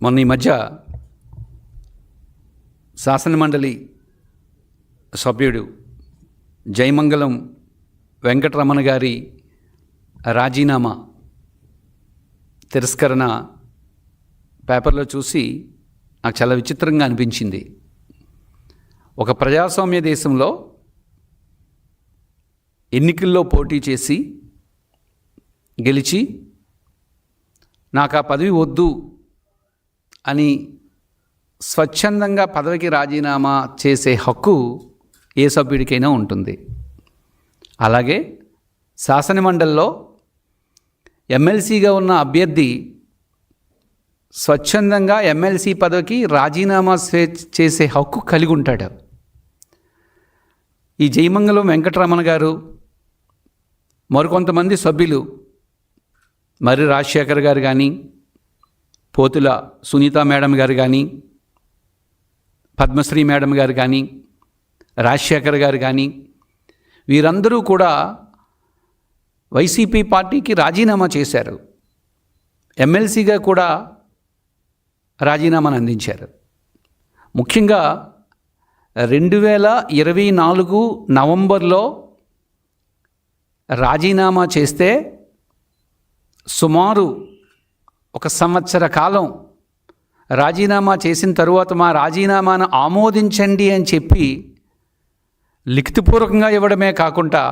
మొన్న ఈ మధ్య శాసనమండలి సభ్యుడు జయమంగళం వెంకటరమణ గారి రాజీనామా తిరస్కరణ పేపర్లో చూసి నాకు చాలా విచిత్రంగా అనిపించింది. ఒక ప్రజాస్వామ్య దేశంలో ఎన్నికల్లో పోటీ చేసి గెలిచి నాకు ఆ పదవి వద్దు అని స్వచ్ఛందంగా పదవికి రాజీనామా చేసే హక్కు ఏ సభ్యుడికైనా ఉంటుంది. అలాగే శాసనమండలిలో ఎమ్మెల్సీగా ఉన్న అభ్యర్థి స్వచ్ఛందంగా ఎమ్మెల్సీ పదవికి రాజీనామా చేసే హక్కు కలిగి ఉంటాడు. ఈ జయమంగళం వెంకటరమణ గారు, మరికొంతమంది సభ్యులు, మర్రి రాజశేఖర్ గారు కానీ, పోతుల సునీత మేడం గారు కానీ, పద్మశ్రీ మేడం గారు కానీ, రాజశేఖర్ గారు కానీ, వీరందరూ కూడా వైసీపీ పార్టీకి రాజీనామా చేశారు. ఎమ్మెల్సీగా కూడా రాజీనామాను అందించారు. ముఖ్యంగా 2024 నవంబర్లో రాజీనామా చేస్తే సుమారు 1 సంవత్సర కాలం రాజీనామా చేసిన తరువాత మా రాజీనామాను ఆమోదించండి అని చెప్పి లిఖితపూర్వకంగా ఇవ్వడమే కాకుండా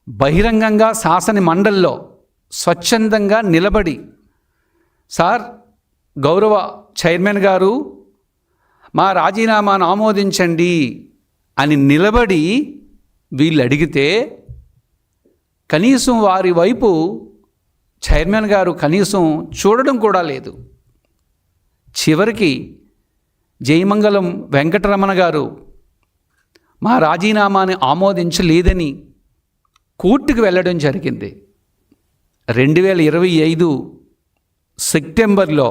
బహిరంగంగా శాసన మండలిలో స్వచ్ఛందంగా నిలబడి, సార్ గౌరవ చైర్మన్ గారు మా రాజీనామాను ఆమోదించండి అని నిలబడి వీళ్ళు అడిగితే కనీసం వారి వైపు చైర్మన్ గారు కనీసం చూడడం కూడా లేదు. చివరికి జయమంగళం వెంకటరమణ గారు మా రాజీనామాని ఆమోదించలేదని కోర్టుకు వెళ్ళడం జరిగింది. 2025 సెప్టెంబర్లో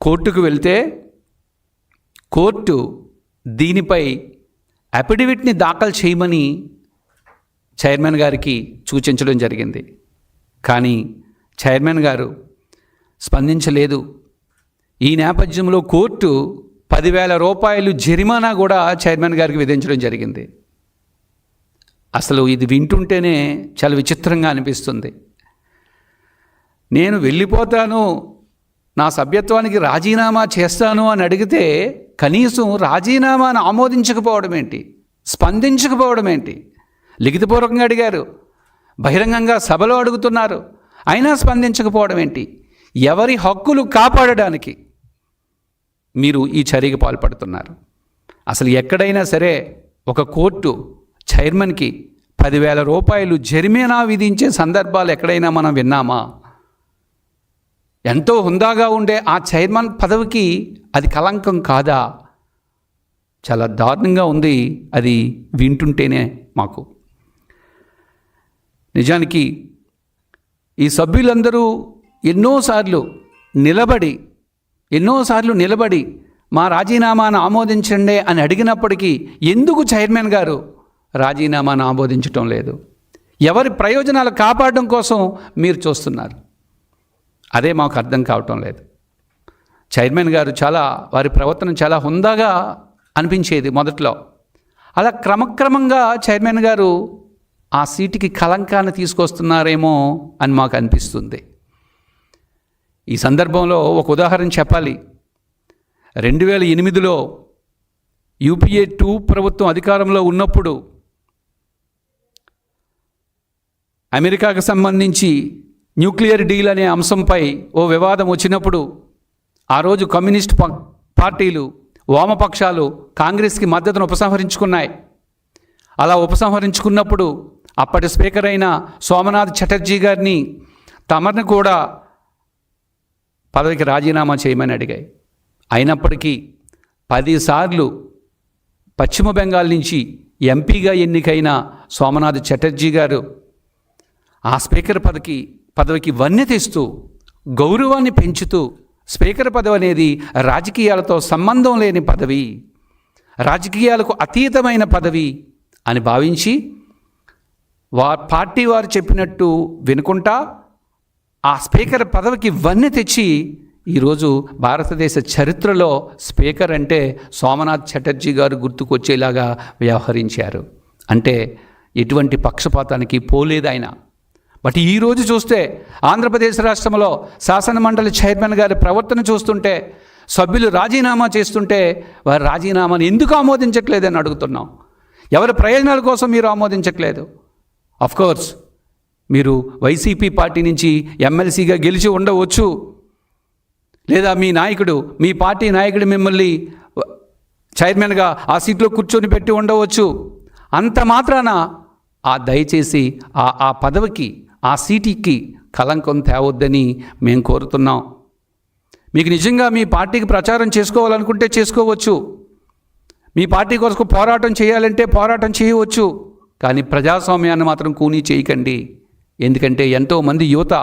కోర్టుకు వెళ్తే కోర్టు దీనిపై అఫిడవిట్ని దాఖలు చేయమని చైర్మన్ గారికి సూచించడం జరిగింది. కానీ చైర్మన్ గారు స్పందించలేదు. ఈ నేపథ్యంలో కోర్టు 10,000 రూపాయలు జరిమానా కూడా చైర్మన్ గారికి విధించడం జరిగింది. అసలు ఇది వింటుంటేనే చాలా విచిత్రంగా అనిపిస్తుంది. నేను వెళ్ళిపోతాను, నా సభ్యత్వానికి రాజీనామా చేస్తాను అని అడిగితే కనీసం రాజీనామాను ఆమోదించకపోవడం ఏంటి, స్పందించకపోవడం ఏంటి? లిఖితపూర్వకంగా అడిగారు, బహిరంగంగా సభలో అడుగుతున్నారు, అయినా స్పందించకపోవడం ఏంటి? ఎవరి హక్కులు కాపాడడానికి మీరు ఈ చర్యకి పాల్పడుతున్నారు? అసలు ఎక్కడైనా సరే ఒక కోర్టు చైర్మన్కి 10,000 రూపాయలు జరిమానా విధించే సందర్భాలు ఎక్కడైనా మనం విన్నామా? ఎంతో హుందాగా ఉండే ఆ చైర్మన్ పదవికి అది కళంకం కాదా? చాలా దారుణంగా ఉంది అది వింటుంటేనే మాకు. నిజానికి ఈ సభ్యులందరూ ఎన్నోసార్లు నిలబడి మా రాజీనామాను ఆమోదించండి అని అడిగినప్పటికీ ఎందుకు చైర్మన్ గారు రాజీనామాను ఆమోదించటం లేదు? ఎవరి ప్రయోజనాలు కాపాడడం కోసం మీరు చూస్తున్నారు? అదే మాకు అర్థం కావటం లేదు. చైర్మన్ గారు వారి ప్రవర్తన చాలా హుందాగా అనిపించేది మొదట్లో. అలా క్రమక్రమంగా చైర్మన్ గారు ఆ సీటుకి కళంకాన్ని తీసుకొస్తున్నారేమో అని మాకు అనిపిస్తుంది. ఈ సందర్భంలో ఒక ఉదాహరణ చెప్పాలి. 2008లో UPA 2 ప్రభుత్వం అధికారంలో ఉన్నప్పుడు అమెరికాకు సంబంధించి న్యూక్లియర్ డీల్ అనే అంశంపై ఓ వివాదం వచ్చినప్పుడు ఆ రోజు కమ్యూనిస్ట్ పార్టీలు, వామపక్షాలు కాంగ్రెస్కి మద్దతును ఉపసంహరించుకున్నాయి. అలా ఉపసంహరించుకున్నప్పుడు అప్పటి స్పీకర్ అయిన సోమనాథ్ చటర్జీ గారిని తమను కూడా పదవికి రాజీనామా చేయమని అడిగాయి. అయినప్పటికీ 10 సార్లు పశ్చిమ బెంగాల్ నుంచి ఎంపీగా ఎన్నికైన సోమనాథ్ చటర్జీ గారు ఆ స్పీకర్ పదవికి వన్నె తెస్తూ, గౌరవాన్ని పెంచుతూ, స్పీకర్ పదవి అనేది రాజకీయాలతో సంబంధం లేని పదవి, రాజకీయాలకు అతీతమైన పదవి అని భావించి పార్టీ వారు చెప్పినట్టు వినుకుంటా ఆ స్పీకర్ పదవికి వన్నె తెచ్చి ఈరోజు భారతదేశ చరిత్రలో స్పీకర్ అంటే సోమనాథ్ చటర్జీ గారు గుర్తుకొచ్చేలాగా వ్యవహరించారు. అంటే ఎటువంటి పక్షపాతానికి పోలేదు ఆయన. బట్ ఈరోజు చూస్తే ఆంధ్రప్రదేశ్ రాష్ట్రంలో శాసనమండలి చైర్మన్ గారి ప్రవర్తన చూస్తుంటే, సభ్యులు రాజీనామా చేస్తుంటే వారి రాజీనామాను ఎందుకు ఆమోదించట్లేదని అడుగుతున్నాం. ఎవరి ప్రయోజనాల కోసం మీరు ఆమోదించట్లేదు? అఫ్కోర్స్ మీరు వైసీపీ పార్టీ నుంచి ఎమ్మెల్సీగా గెలిచి ఉండవచ్చు, లేదా మీ పార్టీ నాయకుడు మిమ్మల్ని చైర్మన్గా ఆ సీట్లో కూర్చొని పెట్టి ఉండవచ్చు. అంత మాత్రాన దయచేసి ఆ పదవికి, ఆ సీటుకి కలంకం తేవద్దని మేము కోరుతున్నాం. మీకు నిజంగా మీ పార్టీకి ప్రచారం చేసుకోవాలనుకుంటే చేసుకోవచ్చు, మీ పార్టీ కోసం పోరాటం చేయాలంటే పోరాటం చేయవచ్చు, కానీ ప్రజాస్వామ్యాన్ని మాత్రం కూనీ చేయకండి. ఎందుకంటే ఎంతోమంది యువత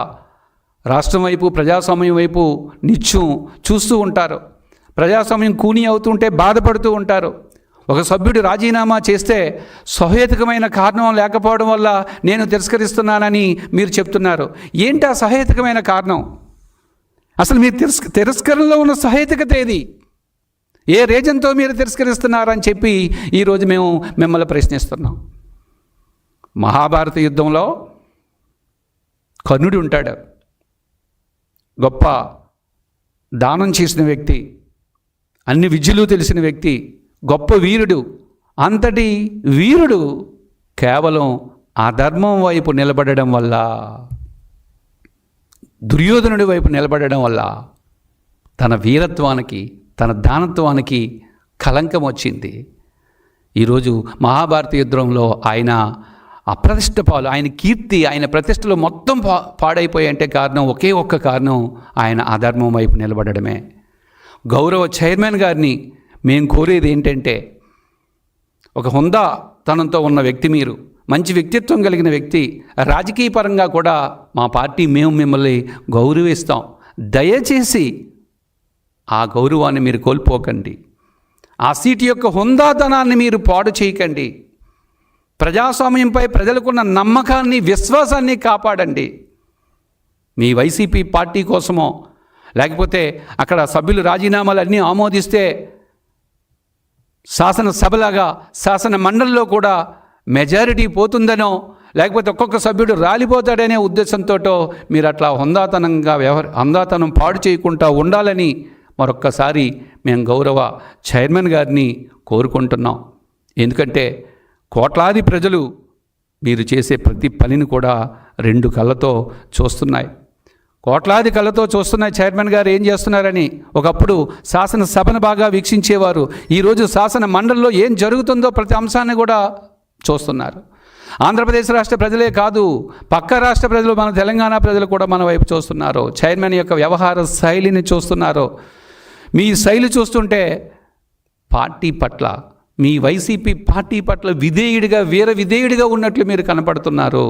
రాష్ట్రం వైపు, ప్రజాస్వామ్యం వైపు నిత్యం చూస్తూ ఉంటారు. ప్రజాస్వామ్యం కూనీ అవుతుంటే బాధపడుతూ ఉంటారు. ఒక సభ్యుడు రాజీనామా చేస్తే సహేతుకమైన కారణం లేకపోవడం వల్ల నేను తిరస్కరిస్తున్నానని మీరు చెప్తున్నారు. ఏంటి ఆ సహేతుకమైన కారణం? అసలు మీరు తిరస్కరణలో ఉన్న సహేతుకత ఏది? ఏ రీజన్తో మీరు తిరస్కరిస్తున్నారని చెప్పి ఈరోజు మేము మిమ్మల్ని ప్రశ్నిస్తున్నాం. మహాభారత యుద్ధంలో కర్ణుడు ఉంటాడు, గొప్ప దానం చేసిన వ్యక్తి, అన్ని విద్యలు తెలిసిన వ్యక్తి, గొప్ప వీరుడు. అంతటి వీరుడు కేవలం అధర్మం వైపు నిలబడడం వల్ల, దుర్యోధనుడి వైపు నిలబడడం వల్ల తన వీరత్వానికి, తన దానత్వానికి కలంకం వచ్చింది. ఈరోజు మహాభారత యుద్ధంలో ఆయన అప్రతిష్ట పాలు, ఆయన కీర్తి, ఆయన ప్రతిష్టలు మొత్తం పాడైపోయాయంటే కారణం ఒకే ఒక్క కారణం, ఆయన అధర్మం వైపు నిలబడడమే. గౌరవ చైర్మన్ గారిని మేము కోరేది ఏంటంటే, ఒక హుందాతనంతో ఉన్న వ్యక్తి, మీరు మంచి వ్యక్తిత్వం కలిగిన వ్యక్తి, రాజకీయ పరంగా కూడా మా పార్టీ మేము మిమ్మల్ని గౌరవిస్తాం. దయచేసి ఆ గౌరవాన్ని మీరు కోల్పోకండి. ఆ సీటు యొక్క హుందాతనాన్ని మీరు పాడు చేయకండి. ప్రజాస్వామ్యంపై ప్రజలకున్న నమ్మకాన్ని, విశ్వాసాన్ని కాపాడండి. మీ వైసీపీ పార్టీ కోసమో, లేకపోతే అక్కడ సభ్యులు రాజీనామాలు అన్నీ ఆమోదిస్తే శాసనసభలాగా శాసన మండలిలో కూడా మెజారిటీ పోతుందనో, లేకపోతే ఒక్కొక్క సభ్యుడు రాలిపోతాడనే ఉద్దేశంతో మీరు అట్లా హుందాతనం పాడు చేయకుండా ఉండాలని మరొక్కసారి మేము గౌరవ చైర్మన్ గారిని కోరుకుంటున్నాం. ఎందుకంటే కోట్లాది ప్రజలు మీరు చేసే ప్రతి పనిని కూడా రెండు కళ్ళతో చూస్తున్నాయి, కోట్లాది కళ్ళతో చూస్తున్నాయి చైర్మన్ గారు ఏం చేస్తున్నారని. ఒకప్పుడు శాసనసభను బాగా వీక్షించేవారు, ఈరోజు శాసన మండలిలో ఏం జరుగుతుందో ప్రతి అంశాన్ని కూడా చూస్తున్నారు. ఆంధ్రప్రదేశ్ రాష్ట్ర ప్రజలే కాదు, పక్క రాష్ట్ర ప్రజలు, మన తెలంగాణ ప్రజలు కూడా మన వైపు చూస్తున్నారు. చైర్మన్ యొక్క వ్యవహార శైలిని చూస్తున్నారు. మీ శైలి చూస్తుంటే పార్టీ పట్ల, మీ వైసీపీ పార్టీ పట్ల విధేయుడిగా, వీర విధేయుడిగా ఉన్నట్లు మీరు కనపడుతున్నారు.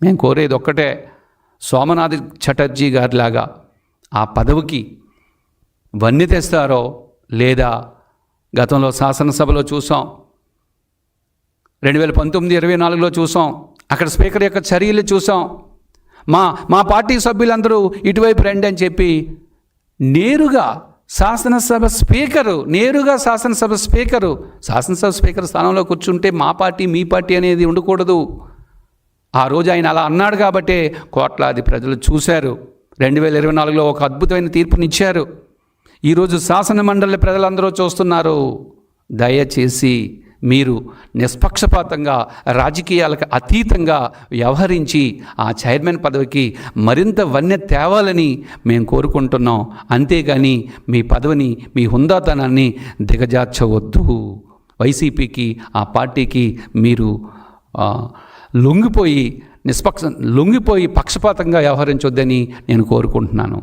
మేము కోరేది ఒక్కటే, సోమనాథ్ చటర్జీ గారిలాగా ఆ పదవికి వన్నె తెస్తారో లేదా. గతంలో శాసనసభలో చూసాం, 2019-24లో చూసాం, అక్కడ స్పీకర్ యొక్క చర్యలు చూసాం. మా పార్టీ సభ్యులందరూ ఇటువైపు రండి అని చెప్పి నేరుగా శాసనసభ స్పీకర్ స్థానంలో కూర్చుంటే మా పార్టీ, మీ పార్టీ అనేది ఉండకూడదు. ఆ రోజు ఆయన అలా అన్నాడు కాబట్టే కోట్లాది ప్రజలు చూశారు. 2024లో ఒక అద్భుతమైన తీర్పునిచ్చారు. ఈరోజు శాసన మండలి ప్రజలందరూ చూస్తున్నారు. దయచేసి మీరు నిష్పక్షపాతంగా, రాజకీయాలకు అతీతంగా వ్యవహరించి ఆ చైర్మన్ పదవికి మరింత వన్నె తేవాలని మేము కోరుకుంటున్నాం. అంతేగాని మీ పదవిని, మీ హుందాతనాన్ని దిగజార్చవద్దు. వైసీపీకి, ఆ పార్టీకి మీరు లొంగిపోయి పక్షపాతంగా వ్యవహరించొద్దని నేను కోరుకుంటున్నాను.